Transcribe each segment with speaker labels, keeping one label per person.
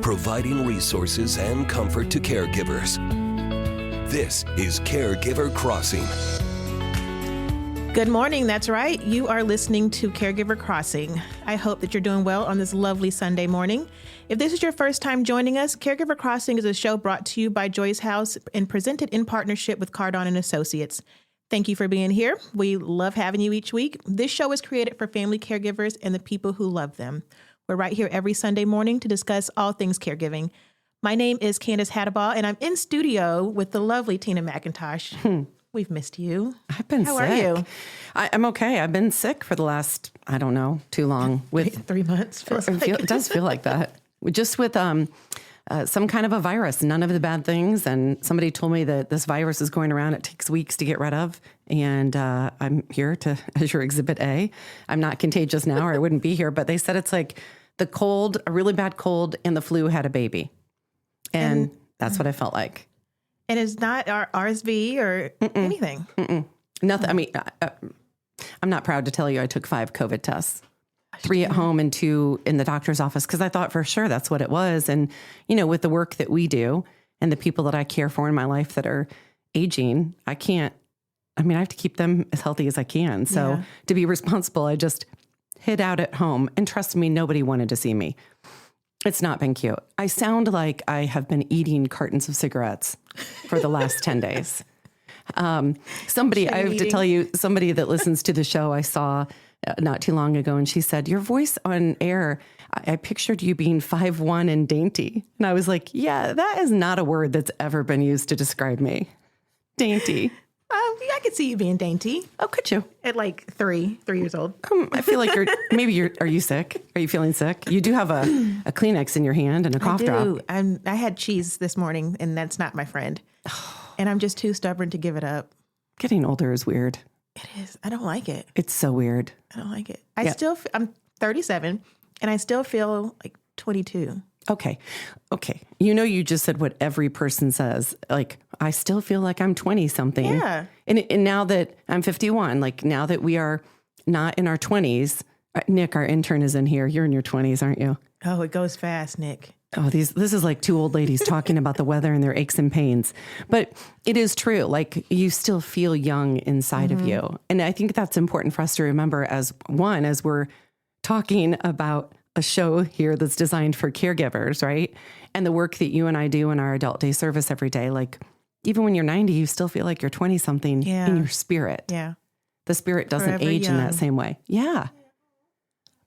Speaker 1: providing resources and comfort to caregivers. This is Caregiver Crossing.
Speaker 2: Good morning. That's right. You are listening to Caregiver Crossing. I hope that you're doing well on this lovely Sunday morning. If this is your first time joining us, Caregiver Crossing is a show brought to you by Joy's House and presented in partnership with Cardon Associates. Thank you for being here. We love having you each week. This show is created for family caregivers and the people who love them. We're right here every Sunday morning to discuss all things caregiving. My name is Candace Tina, and I'm in studio with the lovely Tina McIntosh. We've missed you.
Speaker 3: I've been sick.
Speaker 2: How are you?
Speaker 3: I'm okay. I've been sick for the last, I don't know, too long.
Speaker 2: With 3 months.
Speaker 3: It does feel like that. Just with some kind of a virus, none of the bad things. And somebody told me that this virus is going around. It takes weeks to get rid of. And I'm here as your Exhibit A. I'm not contagious now or I wouldn't be here. But they said it's like the cold, a really bad cold, and the flu had a baby. And that's what I felt like.
Speaker 2: And it's not our RSV or anything.
Speaker 3: Nothing. I mean, I'm not proud to tell you I took 5 COVID tests, 3 at home and 2 in the doctor's office, because I thought for sure that's what it was. And, you know, with the work that we do and the people that I care for in my life that are aging, I have to keep them as healthy as I can. So to be responsible, I just hid out at home. And trust me, nobody wanted to see me. It's not been cute. I sound like I have been eating cartons of cigarettes for the last 10 days. I have to tell you, somebody that listens to the show I saw not too long ago, and she said, your voice on air, I pictured you being 5'1" and dainty. And I was like, yeah, that is not a word that's ever been used to describe me. Dainty.
Speaker 2: I could see you being dainty.
Speaker 3: Oh, could you?
Speaker 2: At like 3 years old.
Speaker 3: I feel like are you sick? Are you feeling sick? You do have a Kleenex in your hand and a cough drop.
Speaker 2: I had cheese this morning, and that's not my friend. And I'm just too stubborn to give it up.
Speaker 3: Getting older is weird.
Speaker 2: It is. I don't like it.
Speaker 3: It's so weird.
Speaker 2: I don't like it. I'm 37, and I still feel like 22.
Speaker 3: Okay. You know, you just said what every person says. Like, I still feel like I'm 20 something.
Speaker 2: Yeah.
Speaker 3: And now that I'm 51, like now that we are not in our 20s, Nick, our intern, is in here. You're in your 20s, aren't you?
Speaker 2: Oh, it goes fast, Nick.
Speaker 3: Oh, this is like 2 old ladies talking about the weather and their aches and pains. But it is true. Like, you still feel young inside of you. And I think that's important for us to remember as we're talking about a show here that's designed for caregivers, right? And the work that you and I do in our adult day service every day, like even when you're 90, you still feel like you're 20 something in your spirit.
Speaker 2: Yeah.
Speaker 3: The spirit doesn't
Speaker 2: Forever
Speaker 3: age
Speaker 2: young.
Speaker 3: in that same way. Yeah.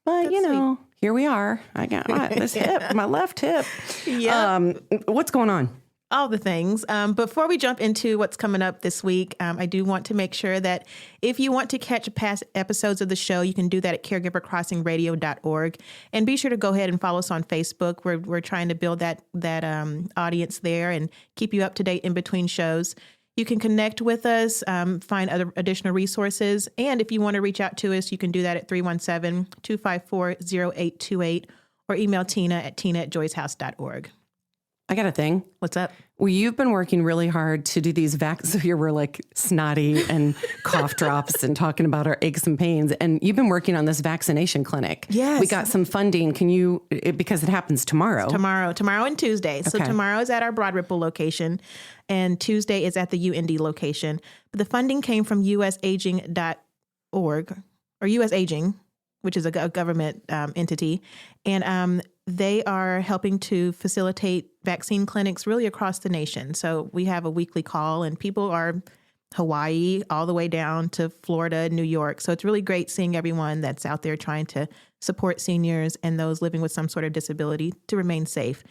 Speaker 3: But
Speaker 2: That's sweet.
Speaker 3: Here we are. I got this hip, my left hip.
Speaker 2: Yeah.
Speaker 3: What's going on?
Speaker 2: All the things. Before we jump into what's coming up this week, I do want to make sure that if you want to catch past episodes of the show, you can do that at caregivercrossingradio.org. And be sure to go ahead and follow us on Facebook. We're trying to build that audience there and keep you up to date in between shows. You can connect with us, find other additional resources. And if you want to reach out to us, you can do that at 317-254-0828 or email Tina at tina@joyshouse.org.
Speaker 3: I got a thing.
Speaker 2: What's up?
Speaker 3: Well, you've been working really hard to do these vaccines. So here we're like snotty and cough drops and talking about our aches and pains. And you've been working on this vaccination clinic.
Speaker 2: Yes.
Speaker 3: We got some funding. Because it happens tomorrow.
Speaker 2: Tomorrow and Tuesday. So tomorrow is at our Broad Ripple location and Tuesday is at the UND location. But the funding came from usaging.org or US Aging, which is a government entity. And they are helping to facilitate vaccine clinics really across the nation. So we have a weekly call and people are Hawaii all the way down to Florida, New York. So it's really great seeing everyone that's out there trying to support seniors and those living with some sort of disability to remain safe.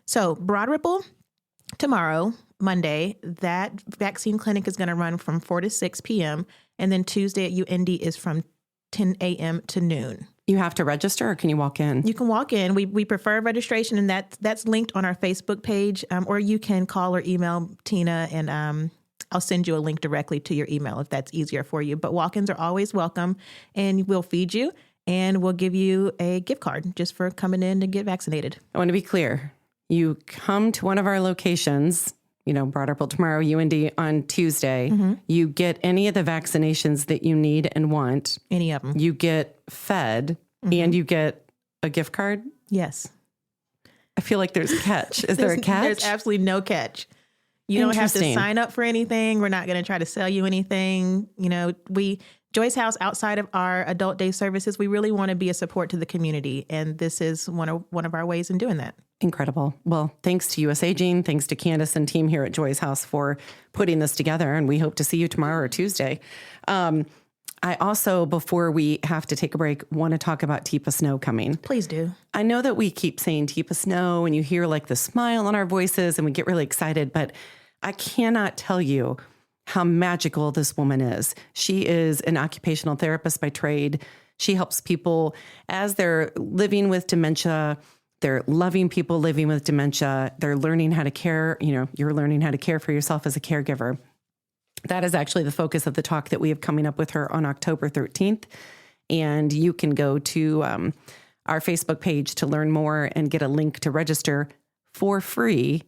Speaker 2: So Broad Ripple tomorrow, Monday, that vaccine clinic is going to run from 4 to 6 p.m. And then Tuesday at UND is from 10 a.m. to noon.
Speaker 3: You have to register or can you walk in?
Speaker 2: You can walk in. We prefer registration, and that's linked on our Facebook page, or you can call or email Tina, and I'll send you a link directly to your email if that's easier for you. But walk-ins are always welcome, and we'll feed you, and we'll give you a gift card just for coming in to get vaccinated.
Speaker 3: I want to be clear. You come to one of our locations, Broad Ripple tomorrow, UND on Tuesday. Mm-hmm. You get any of the vaccinations that you need and want.
Speaker 2: Any of them.
Speaker 3: You get fed and you get a gift card.
Speaker 2: Yes.
Speaker 3: I feel like there's a catch. Is there a catch?
Speaker 2: There's absolutely no catch. You don't have to
Speaker 3: Interesting.
Speaker 2: sign up for anything. We're not going to try to sell you anything. You know, Joyce House, outside of our adult day services, we really want to be a support to the community. And this is one of our ways in doing that.
Speaker 3: Incredible. Well, thanks to US Aging, thanks to Candace and team here at Joyce House for putting this together. And we hope to see you tomorrow or Tuesday. I also, before we have to take a break, want to talk about Teepa Snow coming.
Speaker 2: Please do.
Speaker 3: I know that we keep saying Teepa Snow and you hear like the smile on our voices and we get really excited, but I cannot tell you how magical this woman is. She is an occupational therapist by trade. She helps people as they're living with dementia. They're loving people living with dementia. They're learning how to care. You know, you're learning how to care for yourself as a caregiver. That is actually the focus of the talk that we have coming up with her on October 13th. And you can go to our Facebook page to learn more and get a link to register for free.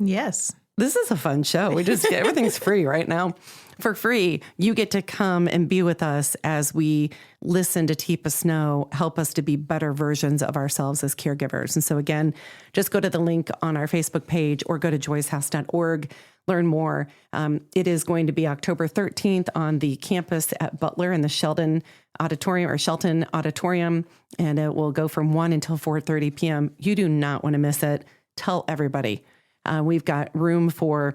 Speaker 2: Yes.
Speaker 3: This is a fun show. We just everything's free right now. For free, you get to come and be with us as we listen to Teepa Snow help us to be better versions of ourselves as caregivers. And so again, just go to the link on our Facebook page or go to joycehouse.org, learn more. It is going to be October 13th on the campus at Butler in the Shelton Auditorium, and it will go from 1 until 4:30 p.m. You do not want to miss it. Tell everybody. We've got room for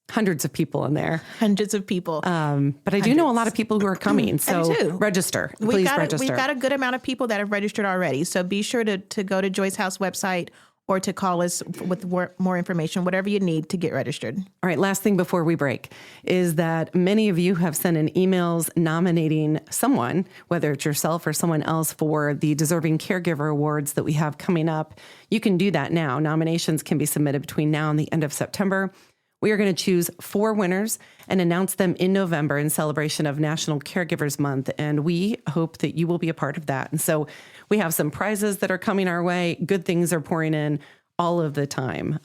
Speaker 3: hundreds of people in there.
Speaker 2: Hundreds of people.
Speaker 3: But I do know a lot of people who are coming. So register. Please register.
Speaker 2: We've got a good amount of people that have registered already. So be sure to go to Joyce House website or to call us with more information, whatever you need to get registered.
Speaker 3: All right. Last thing before we break is that many of you have sent in emails nominating someone, whether it's yourself or someone else, for the Deserving Caregiver Awards that we have coming up. You can do that now. Nominations can be submitted between now and the end of September. We are going to choose 4 winners and announce them in November in celebration of National Caregivers Month. And we hope that you will be a part of that. And so we have some prizes that are coming our way. Good things are pouring in all of the time.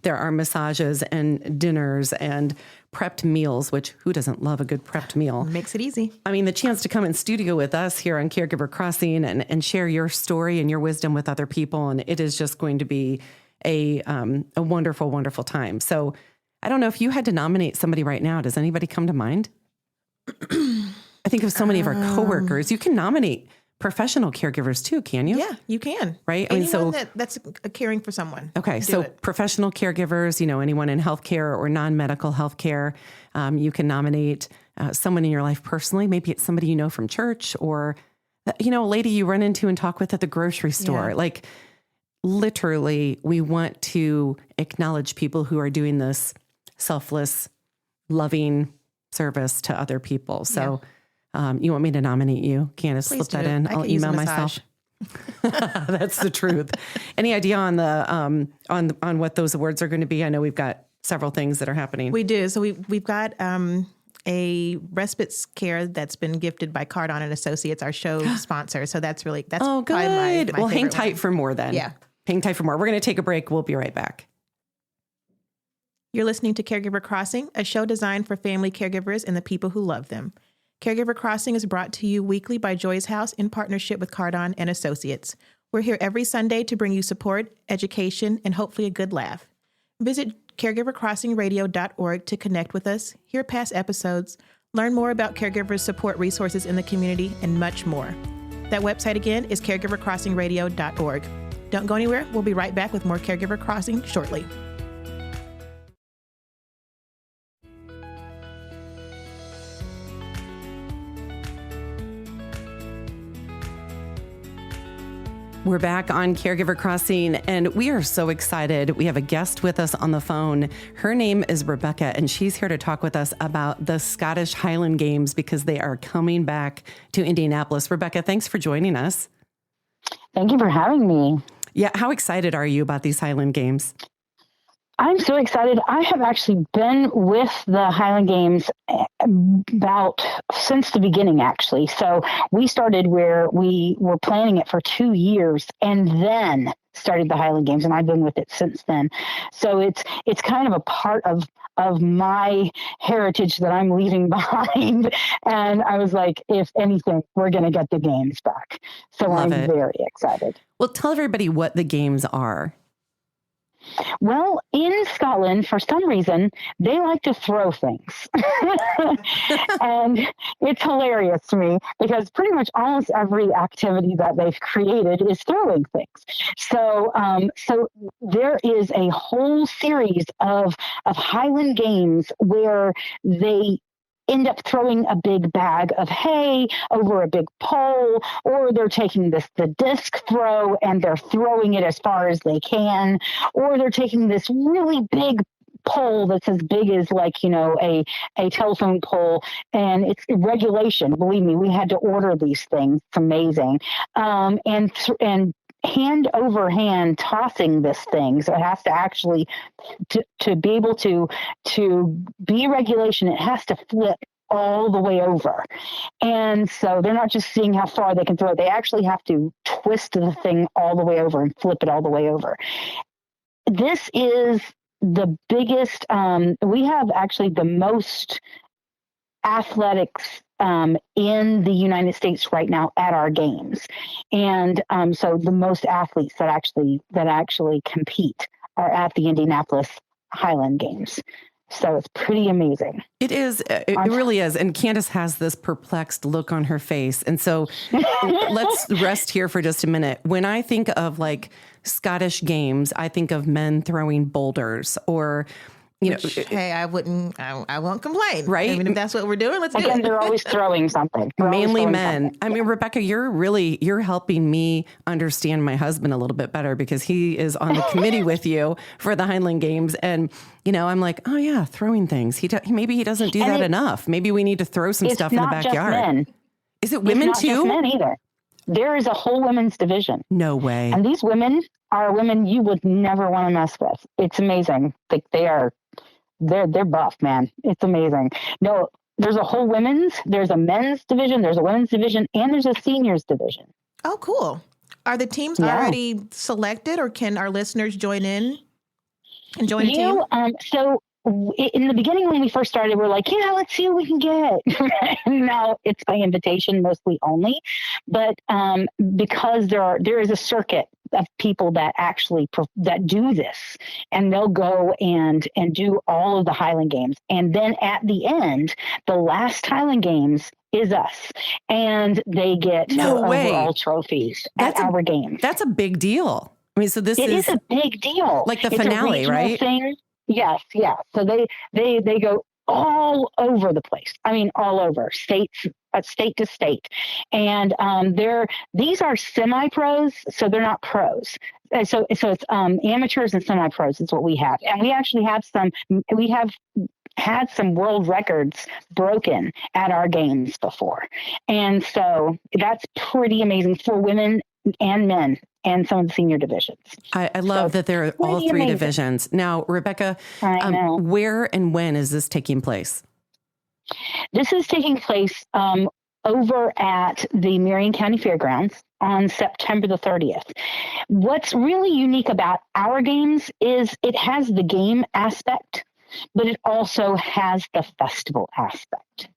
Speaker 3: There are massages and dinners and prepped meals, which who doesn't love a good prepped meal?
Speaker 2: Makes it easy.
Speaker 3: I mean, the chance to come in studio with us here on Caregiver Crossing and share your story and your wisdom with other people. And it is just going to be a wonderful, wonderful time. So I don't know if you had to nominate somebody right now. Does anybody come to mind? I think of so many of our coworkers. You can nominate professional caregivers too, can you?
Speaker 2: Yeah, you can.
Speaker 3: Right?
Speaker 2: Anyone that's caring for someone.
Speaker 3: Okay, so professional caregivers, anyone in healthcare or non-medical healthcare, you can nominate someone in your life personally. Maybe it's somebody you know from church or, a lady you run into and talk with at the grocery store. Yeah. Like, literally, we want to acknowledge people who are doing this selfless, loving service to other people. So you want me to nominate you? Candace, slip that in. I'll email myself. That's the truth. Any idea on the on what those awards are going to be? I know we've got several things that are happening.
Speaker 2: We do. So we've got a respite care that's been gifted by Cardon Associates, our show sponsor. So that's good. My
Speaker 3: well, hang tight
Speaker 2: one.
Speaker 3: For more then.
Speaker 2: Yeah.
Speaker 3: Hang tight for more. We're going to take a break. We'll be right back.
Speaker 2: You're listening to Caregiver Crossing, a show designed for family caregivers and the people who love them. Caregiver Crossing is brought to you weekly by Joyce House in partnership with Cardon and Associates. We're here every Sunday to bring you support, education, and hopefully a good laugh. Visit caregivercrossingradio.org to connect with us, hear past episodes, learn more about caregivers support resources in the community, and much more. That website again is caregivercrossingradio.org. Don't go anywhere. We'll be right back with more Caregiver Crossing shortly.
Speaker 3: We're back on Caregiver Crossing, and we are so excited. We have a guest with us on the phone. Her name is Rebecca, and she's here to talk with us about the Scottish Highland Games because they are coming back to Indianapolis. Rebecca, thanks for joining us.
Speaker 4: Thank you for having me.
Speaker 3: Yeah, how excited are you about these Highland Games?
Speaker 4: I'm so excited. I have actually been with the Highland Games since the beginning, actually. So we started where we were planning it for 2 years and then started the Highland Games, and I've been with it since then. So it's kind of a part of my heritage that I'm leaving behind. And I was like, if anything, we're going to get the games back. So I'm very excited.
Speaker 3: Well, tell everybody what the games are.
Speaker 4: Well, in Scotland, for some reason, they like to throw things. And it's hilarious to me because pretty much almost every activity that they've created is throwing things. So there is a whole series of Highland games where they end up throwing a big bag of hay over a big pole, or they're taking the disc throw and they're throwing it as far as they can, or they're taking this really big pole that's as big as a telephone pole, and it's regulation. Believe me, we had to order these things. It's amazing. And hand over hand tossing this thing. So it has to actually, to be able to be regulation, it has to flip all the way over. And so they're not just seeing how far they can throw it. They actually have to twist the thing all the way over and flip it all the way over. This is the biggest, we have actually the most athletics in the United States right now at our games. And so the most athletes that actually compete are at the Indianapolis Highland Games. So it's pretty amazing.
Speaker 3: It is. It really is. And Candace has this perplexed look on her face. And so let's rest here for just a minute. When I think of like Scottish games, I think of men throwing boulders or,
Speaker 2: hey, I won't complain.
Speaker 3: Right?
Speaker 2: I mean, if that's what we're doing, let's do it.
Speaker 4: They're always throwing something.
Speaker 3: Mainly men. Something. I mean, Rebecca, you're helping me understand my husband a little bit better because he is on the committee with you for the Highland Games. And, I'm like, oh yeah, throwing things. Maybe he doesn't do that enough. Maybe we need to throw some stuff in the backyard.
Speaker 4: Just men.
Speaker 3: Is it women
Speaker 4: it's not
Speaker 3: too?
Speaker 4: Just men either. There is a whole women's division.
Speaker 3: No way.
Speaker 4: And these women are women you would never want to mess with. It's amazing. Like they're buff, man. It's amazing. No, there's a whole there's a men's division, there's a women's division, and there's a seniors division.
Speaker 2: Oh, cool. Are the teams already selected, or can our listeners join in and join a team?
Speaker 4: So in the beginning, when we first started, we're like, yeah, let's see what we can get. Now it's by invitation mostly only, but because there is a circuit of people that actually that do this, and they'll go and do all of the Highland Games, and then at the end, the last Highland Games is us, and they get overall trophies at our game.
Speaker 3: That's a big deal. I mean, so it
Speaker 4: is a big deal,
Speaker 3: like the finale, right?
Speaker 4: Thing. Yes, yeah. So they go all over the place. I mean, all over state to state, and these are semi-pros, so they're not pros. And so it's amateurs and semi-pros is what we have, and we actually have some. We have had some world records broken at our games before, and so that's pretty amazing for women and men. And some of the senior divisions.
Speaker 3: I love that there are all three divisions. Now, Rebecca, where and when is this taking place?
Speaker 4: This is taking place over at the Marion County Fairgrounds on September the 30th. What's really unique about our games is it has the game aspect, but it also has the festival aspect.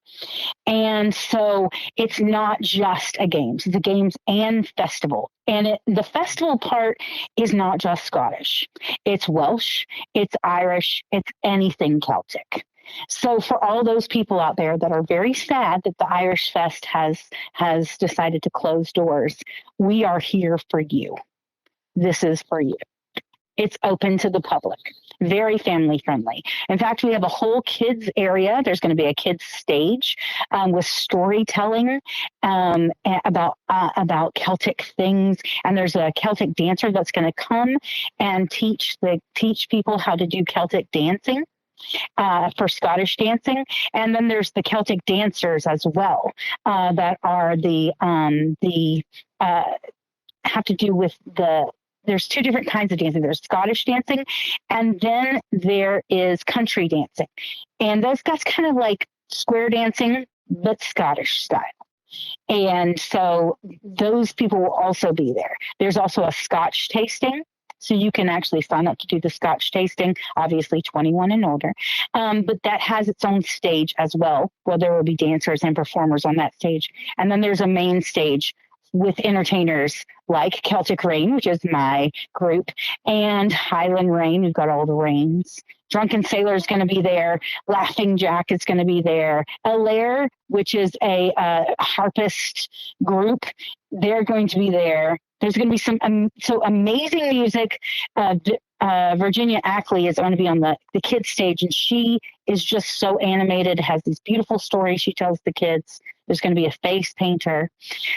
Speaker 4: And so it's not just a games, it's a games and festival. And the festival part is not just Scottish. It's Welsh, it's Irish, it's anything Celtic. So for all those people out there that are very sad that the Irish Fest has decided to close doors, we are here for you. This is for you. It's open to the public, very family friendly. In fact, we have a whole kids area. There's going to be a kids stage with storytelling about Celtic things. And there's a Celtic dancer that's going to come and teach people how to do Celtic dancing. For Scottish dancing, and then there's the Celtic dancers as well that are have to do with there's two different kinds of dancing. There's Scottish dancing, and then there is country dancing, and that's kind of like square dancing but Scottish style. And so those people will also be there. There's also a Scotch tasting. So you can actually sign up to do the Scotch tasting, obviously 21 and older. But that has its own stage as well, where there will be dancers and performers on that stage. And then there's a main stage with entertainers like Celtic Rain, which is my group, and Highland Rain. We've got all the rains. Drunken Sailor is going to be there. Laughing Jack is going to be there. Alair, which is a harpist group, they're going to be there. There's going to be some so amazing music. Virginia Ackley is going to be on the kids stage, and she is just so animated, has these beautiful stories she tells the kids. There's going to be a face painter.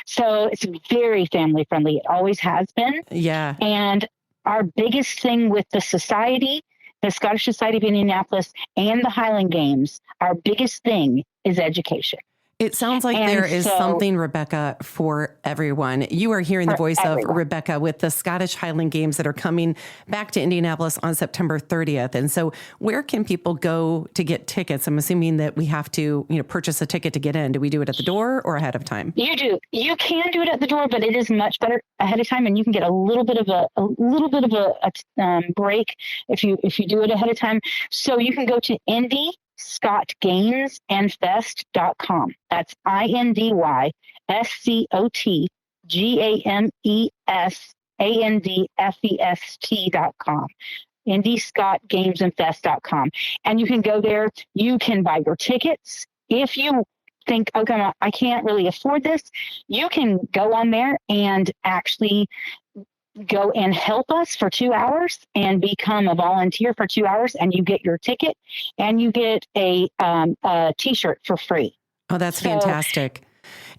Speaker 4: So it's very family friendly. It always has been.
Speaker 3: Yeah.
Speaker 4: And our biggest thing with the society, the Scottish Society of Indianapolis and the Highland Games, our biggest thing is education.
Speaker 3: It sounds like there is something, Rebecca, for everyone. You are hearing the voice of Rebecca with the Scottish Highland Games that are coming back to Indianapolis on September 30th. And so where can people go to get tickets? I'm assuming that we have to, purchase a ticket to get in. Do we do it at the door or ahead of time?
Speaker 4: You do. You can do it at the door, but it is much better ahead of time, and you can get a little bit of a break if you do it ahead of time. So you can go to IndyScottGamesandFest.com. That's IndyScottGamesandFest.com. IndyScottGamesandFest.com. And you can go there. You can buy your tickets. If you think, okay, I can't really afford this, you can go on there and actually go and help us for 2 hours and become a volunteer for 2 hours, and you get your ticket and you get a t-shirt for free.
Speaker 3: Oh, that's fantastic.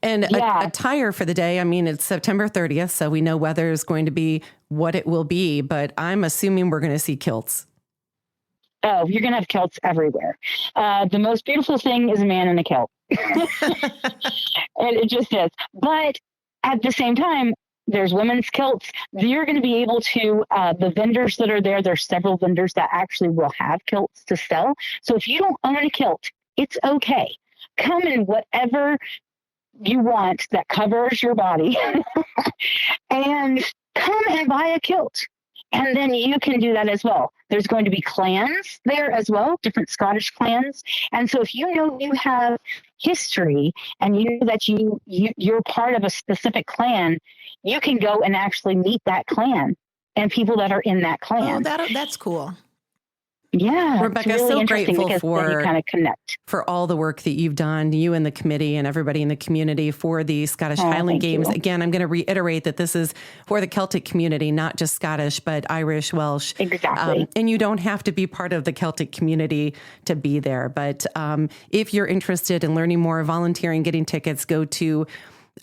Speaker 3: And attire for the day. I mean, it's September 30th, so we know weather is going to be what it will be, but I'm assuming we're going to see kilts.
Speaker 4: Oh, you're going to have kilts everywhere. The most beautiful thing is a man in a kilt. It just is. But at the same time, there's women's kilts. You're going to be able to, the vendors that are there, there's several vendors that actually will have kilts to sell. So if you don't own a kilt, it's okay. Come in whatever you want that covers your body and come and buy a kilt. And then you can do that as well. There's going to be clans there as well, different Scottish clans. And so if you know you have history and you know that you're part of a specific clan, you can go and actually meet that clan and people that are in that clan.
Speaker 2: Oh, that's cool.
Speaker 4: Yeah,
Speaker 3: Rebecca,
Speaker 4: it's really
Speaker 3: so grateful for
Speaker 4: kind of connect.
Speaker 3: For all the work that you've done, you and the committee and everybody in the community for the Scottish Highland Games. Again, I'm going to reiterate that this is for the Celtic community, not just Scottish, but Irish, Welsh.
Speaker 4: Exactly.
Speaker 3: And you don't have to be part of the Celtic community to be there. But if you're interested in learning more, volunteering, getting tickets, go to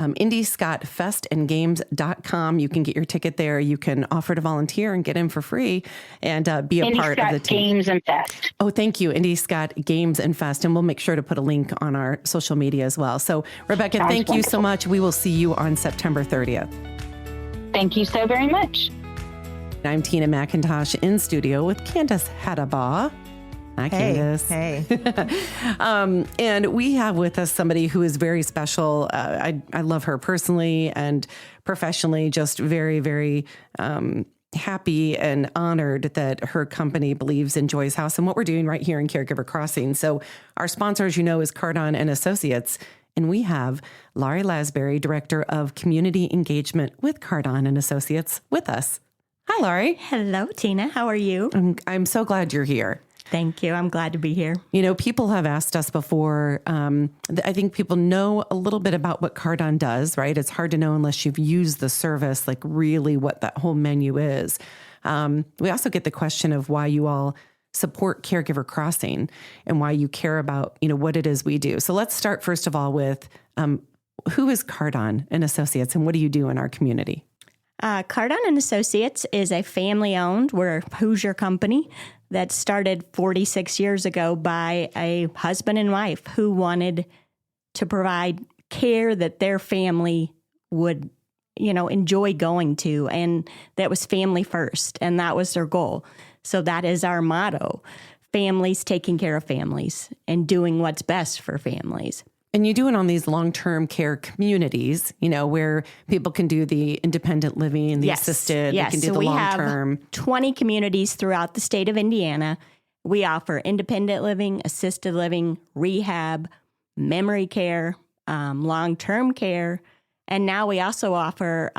Speaker 3: IndyScottFestandGames.com. You can get your ticket there. You can offer to volunteer and get in for free and be a part of the team.
Speaker 4: Games and Fest.
Speaker 3: Oh, thank you. Indy Scott Games and Fest. And we'll make sure to put a link on our social media as well. So Rebecca, thank you so much. We will see you on September 30th.
Speaker 4: Thank you so very much.
Speaker 3: I'm Tina McIntosh in studio with Candace Hadabaugh. Hi, Candace.
Speaker 2: Hey.
Speaker 3: And we have with us somebody who is very special. I love her personally and professionally, just very, very happy and honored that her company believes in Joy's House and what we're doing right here in Caregiver Crossing. So our sponsor, as you know, is Cardon Associates. And we have Laurie Lasbury, Director of Community Engagement with Cardon Associates, with us. Hi, Laurie.
Speaker 5: Hello, Tina. How are you?
Speaker 3: I'm so glad you're here.
Speaker 5: Thank you. I'm glad to be here.
Speaker 3: People have asked us before. I think people know a little bit about what Cardon does, right? It's hard to know unless you've used the service, like really what that whole menu is. We also get the question of why you all support Caregiver Crossing and why you care about, what it is we do. So let's start first of all with who is Cardon Associates and what do you do in our community?
Speaker 5: Cardon Associates is a family-owned, we're a Hoosier company that started 46 years ago by a husband and wife who wanted to provide care that their family would, enjoy going to. And that was family first. And that was their goal. So that is our motto, families taking care of families and doing what's best for families.
Speaker 3: And you do it on these long-term care communities, where people can do the independent living, the assisted, they can do the long-term.
Speaker 5: We have 20 communities throughout the state of Indiana. We offer independent living, assisted living, rehab, memory care, long-term care, And now we also offer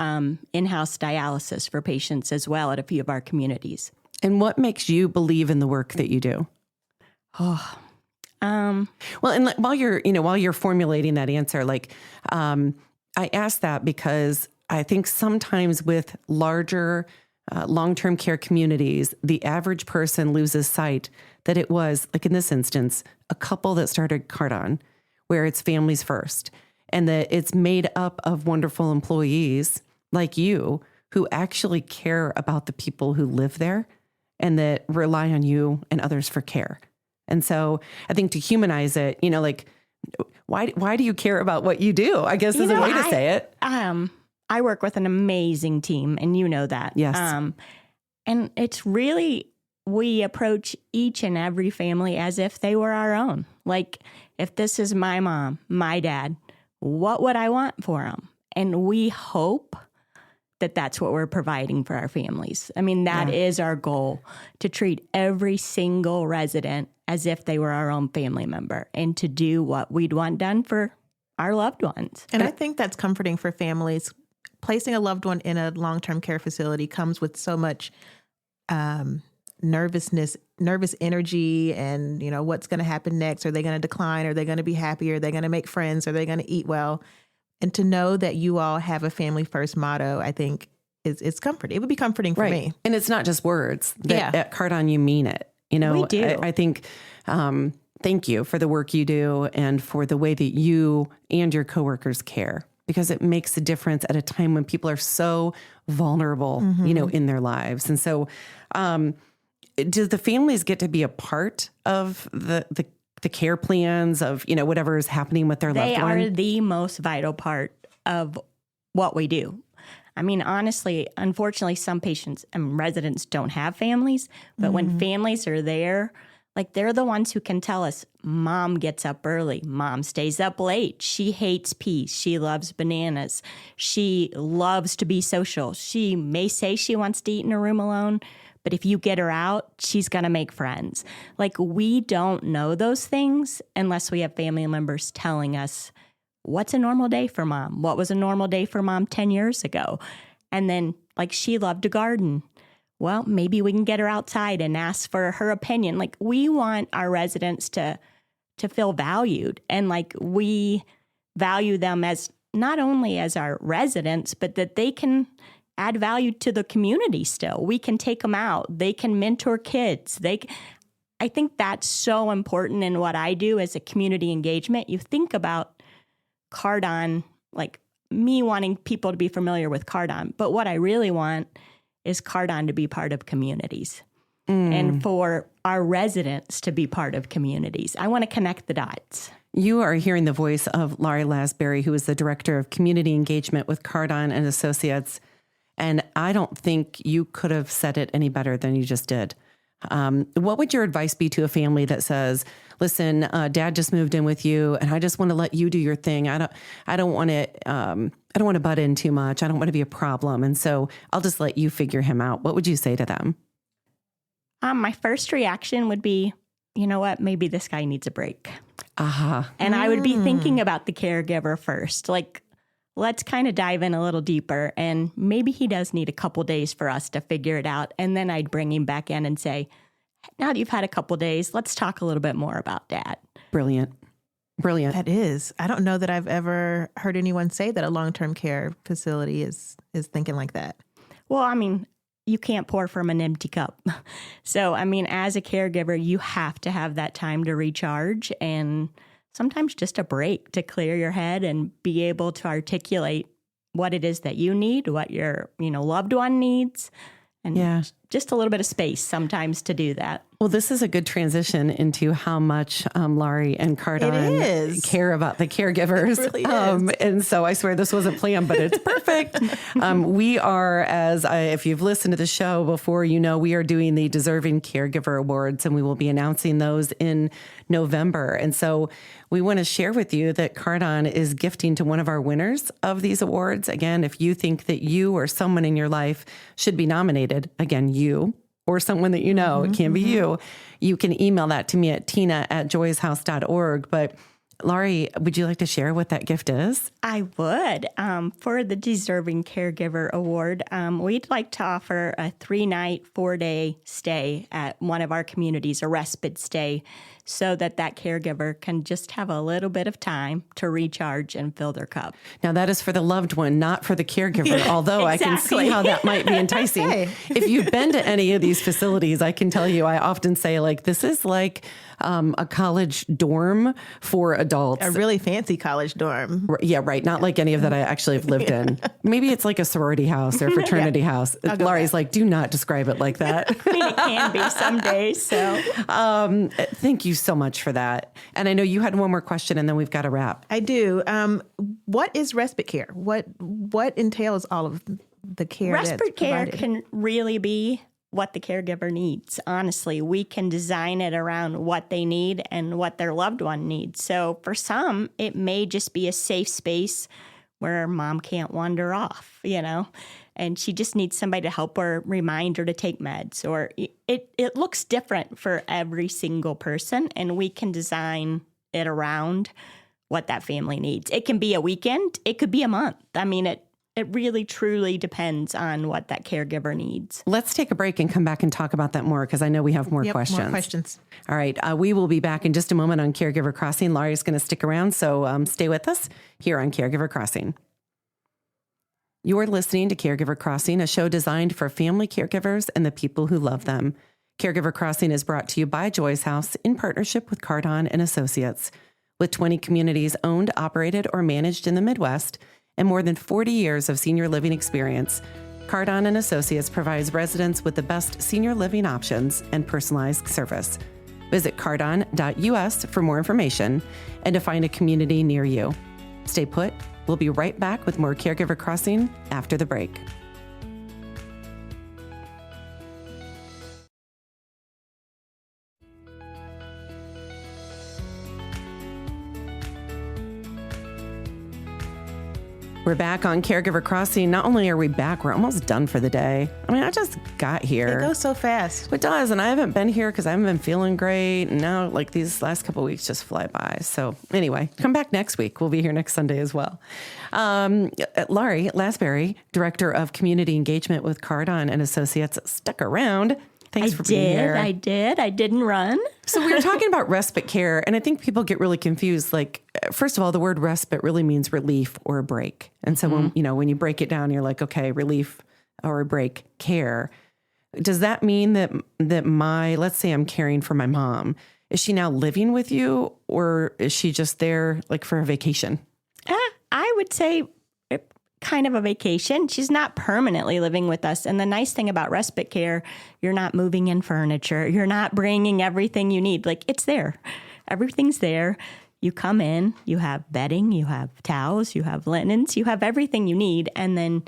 Speaker 5: in-house dialysis for patients as well at a few of our communities.
Speaker 3: And what makes you believe in the work that you do?
Speaker 5: Oh,
Speaker 3: Well, and while you're formulating that answer, I ask that because I think sometimes with larger long-term care communities, the average person loses sight that it was, like in this instance, a couple that started Cardon, where it's families first, and that it's made up of wonderful employees like you who actually care about the people who live there and that rely on you and others for care. And so I think to humanize it, why do you care about what you do? I guess is a way to say it.
Speaker 5: I work with an amazing team, and you know that.
Speaker 3: Yes.
Speaker 5: And it's really, we approach each and every family as if they were our own. Like, if this is my mom, my dad, what would I want for them? And we hope that that's what we're providing for our families. I mean, that is our goal, to treat every single resident as if they were our own family member and to do what we'd want done for our loved ones.
Speaker 2: And I think that's comforting for families. Placing a loved one in a long-term care facility comes with so much nervous energy, and what's going to happen next. Are they going to decline? Are they going to be happy? Are they going to make friends? Are they going to eat well? And to know that you all have a family first motto, I think is comforting. It would be comforting for me.
Speaker 3: And it's not just words. At Cardon, you mean it.
Speaker 5: We do.
Speaker 3: I think, thank you for the work you do and for the way that you and your coworkers care, because it makes a difference at a time when people are so vulnerable, in their lives. And so, do the families get to be a part of the care plans of, whatever is happening with their loved one?
Speaker 5: They are the most vital part of what we do. I mean, honestly, unfortunately, some patients and residents don't have families, but when families are there, like, they're the ones who can tell us, mom gets up early, mom stays up late, she hates peas, she loves bananas, she loves to be social. She may say she wants to eat in a room alone, but if you get her out, she's going to make friends. Like, we don't know those things unless we have family members telling us, what's a normal day for mom? What was a normal day for mom 10 years ago? And then, like, she loved to garden. Well, maybe we can get her outside and ask for her opinion. Like, we want our residents to feel valued. And we value them as not only as our residents, but that they can add value to the community still. We can take them out. They can mentor kids. I think that's so important in what I do as a community engagement. You think about Cardon, like me wanting people to be familiar with Cardon, but what I really want is Cardon to be part of communities and for our residents to be part of communities. I want to connect the dots.
Speaker 3: You are hearing the voice of Laurie Lasbury, who is the Director of Community Engagement with Cardon Associates. And I don't think you could have said it any better than you just did. What would your advice be to a family that says, listen, dad just moved in with you and I just want to let you do your thing. I don't want to butt in too much. I don't want to be a problem. And so I'll just let you figure him out. What would you say to them?
Speaker 5: My first reaction would be, you know what, maybe this guy needs a break. And I would be thinking about the caregiver first. Like, let's kind of dive in a little deeper, and maybe he does need a couple days for us to figure it out. And then I'd bring him back in and say, now that you've had a couple days, let's talk a little bit more about Dad.
Speaker 3: Brilliant.
Speaker 2: That is. I don't know that I've ever heard anyone say that a long-term care facility is thinking like that.
Speaker 5: Well, I mean, you can't pour from an empty cup. So, I mean, as a caregiver, you have to have that time to recharge and sometimes just a break to clear your head and be able to articulate what it is that you need, what your loved one needs, and just a little bit of space sometimes to do that.
Speaker 3: Well, this is a good transition into how much Laurie and Cardon care about the caregivers.
Speaker 2: It really is.
Speaker 3: And so I swear this wasn't planned, but it's perfect. We are, if you've listened to the show before, we are doing the Deserving Caregiver Awards, and we will be announcing those in November. And so we want to share with you that Cardon is gifting to one of our winners of these awards. Again, if you think that you or someone in your life should be nominated, again, you or someone that it can be you can email that to me at tina@joyshouse.org. But Laurie, would you like to share what that gift is?
Speaker 5: I would. For the Deserving Caregiver Award, we'd like to offer a 3-night, 4-day stay at one of our communities, a respite stay, so that caregiver can just have a little bit of time to recharge and fill their cup.
Speaker 3: Now, that is for the loved one, not for the caregiver, although I can see
Speaker 5: Exactly.
Speaker 3: how that might be enticing.
Speaker 2: Hey.
Speaker 3: If you've been to any of these facilities, I can tell you, I often say, like, this is like a college dorm for adults.
Speaker 2: A really fancy college dorm.
Speaker 3: Yeah, right. Not like any of that I actually have lived in. Maybe it's like a sorority house or fraternity house. Laurie's like, do not describe it like that.
Speaker 5: I mean, it can be some days. So
Speaker 3: Thank you so much for that. And I know you had one more question, and then we've got to wrap.
Speaker 2: I do. What is respite care? What entails all of the care?
Speaker 5: respite
Speaker 2: that's
Speaker 5: care
Speaker 2: provided?
Speaker 5: can really be what the caregiver needs. Honestly, we can design it around what they need and what their loved one needs. So for some, it may just be a safe space where mom can't wander off, and she just needs somebody to help her, remind her to take meds. Or it looks different for every single person, and we can design it around what that family needs. It can be a weekend. It could be a month. I mean, it really, truly depends on what that caregiver needs.
Speaker 3: Let's take a break and come back and talk about that more, because I know we have more questions.
Speaker 2: More questions.
Speaker 3: All right. We will be back in just a moment on Caregiver Crossing. Laurie's going to stick around, so stay with us here on Caregiver Crossing. You're listening to Caregiver Crossing, a show designed for family caregivers and the people who love them. Caregiver Crossing is brought to you by Joy's House in partnership with Cardon Associates. With 20 communities owned, operated, or managed in the Midwest, and more than 40 years of senior living experience, Cardon Associates provides residents with the best senior living options and personalized service. Visit cardon.us for more information and to find a community near you. Stay put. We'll be right back with more Caregiver Crossing after the break. We're back on Caregiver Crossing. Not only are we back, we're almost done for the day. I mean, I just got here.
Speaker 2: It goes so fast.
Speaker 3: It does, and I haven't been here because I haven't been feeling great. And now, like, these last couple of weeks just fly by. So anyway, come back next week. We'll be here next Sunday as well. Laurie Lasbury, Director of Community Engagement with Cardon and Associates, stuck around. Thanks for being here.
Speaker 5: I did. I didn't run.
Speaker 3: So we were talking about respite care, and I think people get really confused. Like, first of all, the word respite really means relief or a break. And so when you break it down, you're like, okay, relief or a break, care. Does that mean that let's say I'm caring for my mom, is she now living with you, or is she just there like for a vacation?
Speaker 5: I would say kind of a vacation. She's not permanently living with us. And the nice thing about respite care, you're not moving in furniture. You're not bringing everything you need. Like, it's there. Everything's there. You come in, you have bedding, you have towels, you have linens, you have everything you need. And then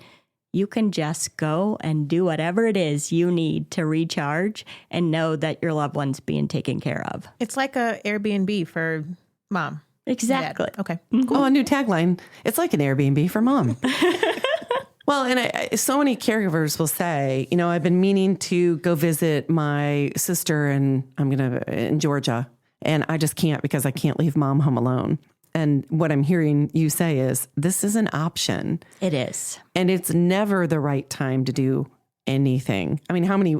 Speaker 5: you can just go and do whatever it is you need to recharge and know that your loved one's being taken care of.
Speaker 2: It's like a Airbnb for mom.
Speaker 5: Exactly.
Speaker 2: Dad. Okay.
Speaker 3: Oh, a new tagline. It's like an Airbnb for mom. Well, and so many caregivers will say, I've been meaning to go visit my sister in Georgia, and I just can't because I can't leave mom home alone. And what I'm hearing you say is this is an option.
Speaker 5: It is.
Speaker 3: And it's never the right time to do anything. I mean, how many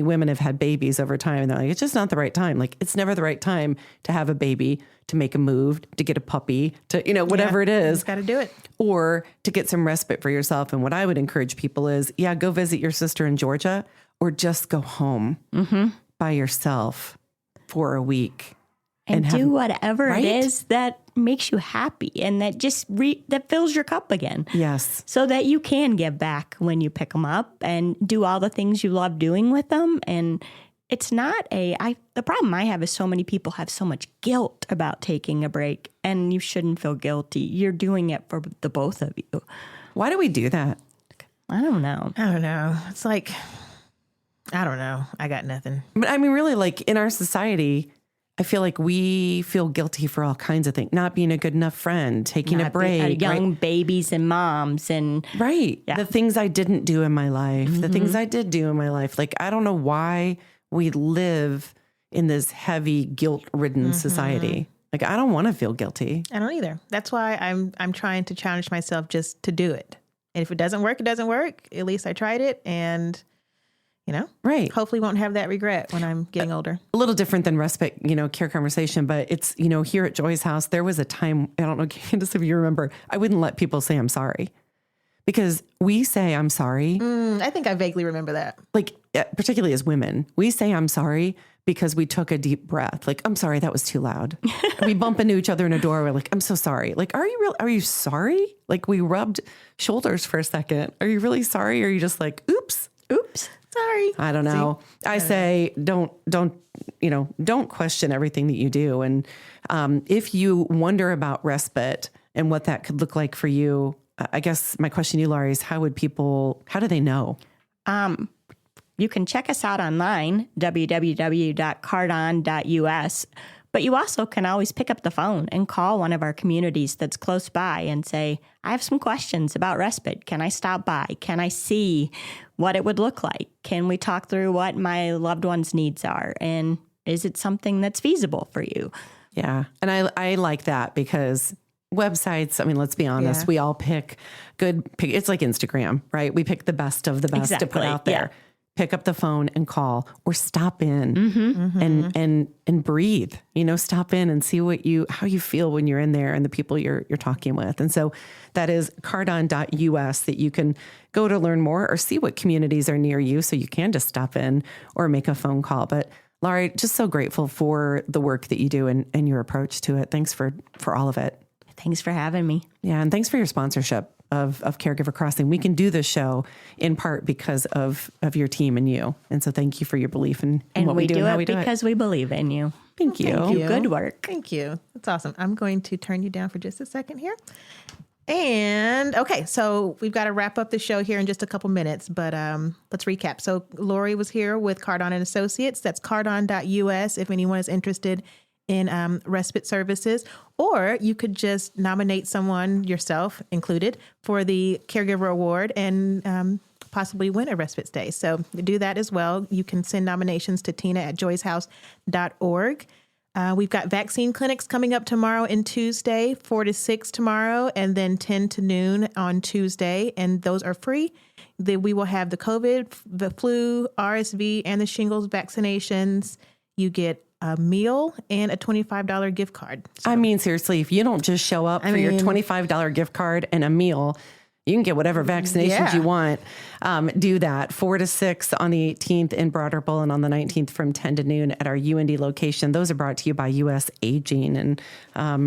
Speaker 3: women have had babies over time and they're like, it's just not the right time. Like, it's never the right time to have a baby, to make a move, to get a puppy, to, whatever it is.
Speaker 2: Got to do it.
Speaker 3: Or to get some respite for yourself. And what I would encourage people is, go visit your sister in Georgia, or just go home by yourself for a week.
Speaker 5: And do whatever
Speaker 3: right?
Speaker 5: it is that makes you happy and that just that fills your cup again.
Speaker 3: Yes.
Speaker 5: So that you can give back when you pick them up and do all the things you love doing with them. And it's not the problem I have is so many people have so much guilt about taking a break, and you shouldn't feel guilty. You're doing it for the both of you.
Speaker 3: Why do we do that?
Speaker 5: I don't know.
Speaker 2: It's like, I don't know. I got nothing.
Speaker 3: But I mean, really, like, in our society, I feel like we feel guilty for all kinds of things. Not being a good enough friend, taking a break.
Speaker 5: Young babies and moms and...
Speaker 3: Right.
Speaker 5: Yeah.
Speaker 3: The things I didn't do in my life, the things I did do in my life. Like, I don't know why we live in this heavy, guilt-ridden society. Like, I don't want to feel guilty.
Speaker 2: I don't either. That's why I'm trying to challenge myself just to do it. And if it doesn't work, it doesn't work. At least I tried it, and
Speaker 3: right.
Speaker 2: Hopefully won't have that regret when I'm getting older.
Speaker 3: A little different than respite, care conversation, but it's, here at Joy's house, there was a time, I don't know, Candace, if you remember, I wouldn't let people say I'm sorry, because we say I'm sorry.
Speaker 2: I think I vaguely remember that.
Speaker 3: Like, particularly as women, we say I'm sorry because we took a deep breath. Like, I'm sorry, that was too loud. We bump into each other in a door. We're like, I'm so sorry. Like, are you sorry? Like, we rubbed shoulders for a second. Are you really sorry? Or are you just like, oops.
Speaker 2: Sorry.
Speaker 3: I don't know. I say, don't question everything that you do. And if you wonder about respite and what that could look like for you, I guess my question to you, Laurie, is how do they know?
Speaker 5: You can check us out online, www.cardon.us. But you also can always pick up the phone and call one of our communities that's close by and say, I have some questions about respite. Can I stop by? Can I see what it would look like? Can we talk through what my loved one's needs are? And is it something that's feasible for you?
Speaker 3: Yeah. And I like that, because websites, I mean, let's be honest, we all pick it's like Instagram, right? We pick the best of the best to put out there. Yeah. Pick up the phone and call, or stop in and breathe, stop in and see how you feel when you're in there and the people you're talking with. And so that is cardon.us that you can go to learn more or see what communities are near you, so you can just stop in or make a phone call. But Laurie, just so grateful for the work that you do and your approach to it. Thanks for all of it.
Speaker 5: Thanks for having me.
Speaker 3: Yeah. And thanks for your sponsorship of Caregiver Crossing. We can do this show in part because of your team and you. And so thank you for your belief in what we do and how we do it.
Speaker 5: Because we believe in you.
Speaker 3: Thank you.
Speaker 5: Thank you. Good work.
Speaker 2: Thank you. That's awesome. I'm going to turn you down for just a second here. And okay, so we've got to wrap up the show here in just a couple minutes, but let's recap. So Laurie was here with Cardon Associates. That's cardon.us if anyone is interested in respite services, or you could just nominate someone, yourself included, for the Caregiver Award and possibly win a respite stay. So do that as well. You can send nominations to tina@joyshouse.org. We've got vaccine clinics coming up tomorrow and Tuesday, 4 to 6 tomorrow, and then 10 to noon on Tuesday, and those are free. We will have the COVID, the flu, RSV, and the shingles vaccinations. You get a meal and a $25 gift card. So,
Speaker 3: I mean, seriously, if you don't just show up for your $25 gift card and a meal, you can get whatever vaccinations you want. Do that. 4 to 6 on the 18th in Broad Ripple, and on the 19th from 10 to noon at our UND location. Those are brought to you by US Aging, and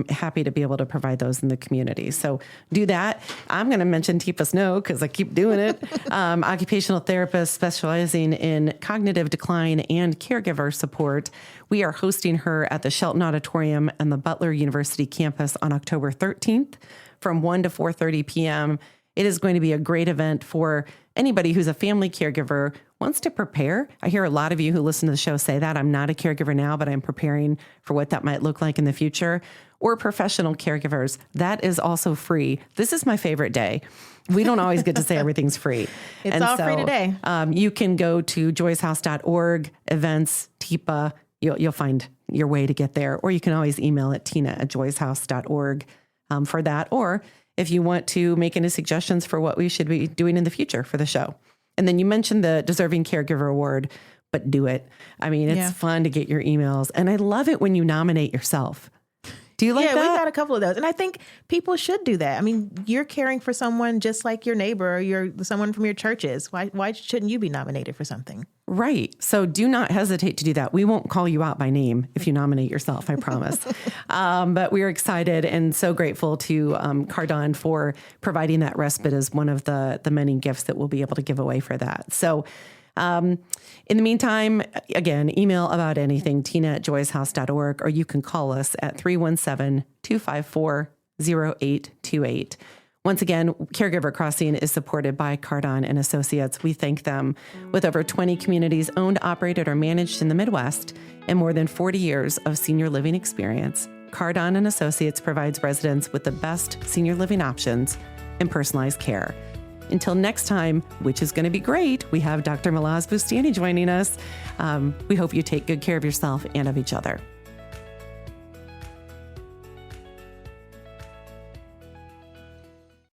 Speaker 3: happy to be able to provide those in the community. So do that. I'm going to mention Tifa Snow because I keep doing it. Occupational therapist specializing in cognitive decline and caregiver support. We are hosting her at the Shelton Auditorium and the Butler University campus on October 13th from 1 to 4:30 p.m. It is going to be a great event for anybody who's a family caregiver, wants to prepare. I hear a lot of you who listen to the show say that. I'm not a caregiver now, but I'm preparing for what that might look like in the future. Or professional caregivers. That is also free. This is my favorite day. We don't always get to say everything's free.
Speaker 2: It's all free today.
Speaker 1: You can go to joyshouse.org, events, TIPA. You'll find your way to get there. Or you can always email at tina@joyshouse.org for that. Or if you want to make any suggestions for what we should be doing in the future for the show. And then you mentioned the Deserving Caregiver Award, but do it. I mean, it's fun to get your emails. And I love it when you nominate yourself. Do you like that?
Speaker 2: Yeah, we've got a couple of those. And I think people should do that. I mean, you're caring for someone just like your neighbor or someone from your church is. Why shouldn't you be nominated for something?
Speaker 3: Right. So do not hesitate to do that. We won't call you out by name if you nominate yourself, I promise. But we're excited and so grateful to Cardon for providing that respite as one of the many gifts that we'll be able to give away for that. So in the meantime, again, email about anything, tina@joyshouse.org, or you can call us at 317-254-0828. Once again, Caregiver Crossing is supported by Cardon Associates. We thank them. With over 20 communities owned, operated, or managed in the Midwest and more than 40 years of senior living experience, Cardon Associates provides residents with the best senior living options and personalized care. Until next time, which is going to be great, we have Dr. Malaz Bustani joining us. We hope you take good care of yourself and of each other.